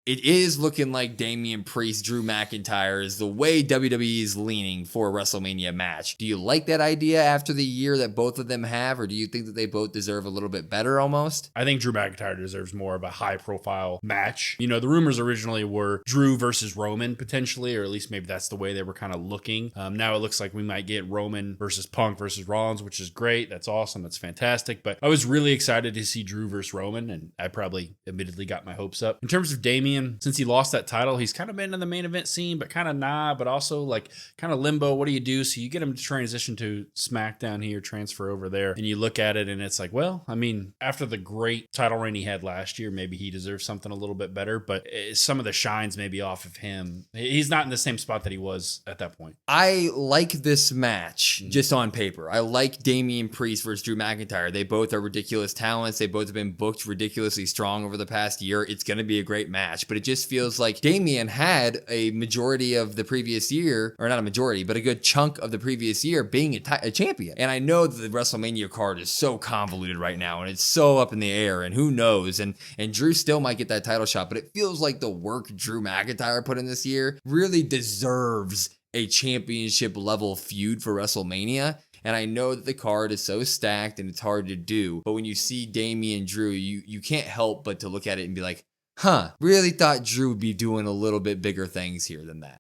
it is looking like Damian Priest, Drew McIntyre is the way WWE is leaning for a WrestleMania match. Do you like that idea after the year that both of them have, or do you think that they both deserve a little bit better almost? I think Drew McIntyre deserves more of a high-profile match. You know, the rumors originally were Drew versus Roman potentially, or at least maybe that's the way they were kind of looking. Now it looks like we might get Roman versus Punk versus Rollins, which is great. That's awesome. That's fantastic. But I was really excited to see Drew versus Roman, and I probably admittedly got my hopes up. In terms of Damian, since he lost that title, he's kind of been in the main event scene, but kind of nah, but also like kind of limbo. What do you do? So you get him to transition to SmackDown here, transfer over there, and you look at it and it's like, well, I mean, after the great title reign he had last year, maybe he deserves something a little bit better, but some of the shines may be off of him. He's not in the same spot that he was at that point. I like this match just on paper. I like Damian Priest versus Drew McIntyre. They both are ridiculous talents. They both have been booked ridiculously strong over the past year. It's going to be a great match, but it just feels like Damian had a majority of the previous year, or not a majority, but a good chunk of the previous year being a champion. And I know that the WrestleMania card is so convoluted right now, and it's so up in the air, and who knows? And Drew still might get that title shot, but it feels like the work Drew McIntyre put in this year really deserves a championship level feud for WrestleMania. And I know that the card is so stacked and it's hard to do, but when you see Damian Drew, you can't help but to look at it and be like, really thought Drew would be doing a little bit bigger things here than that.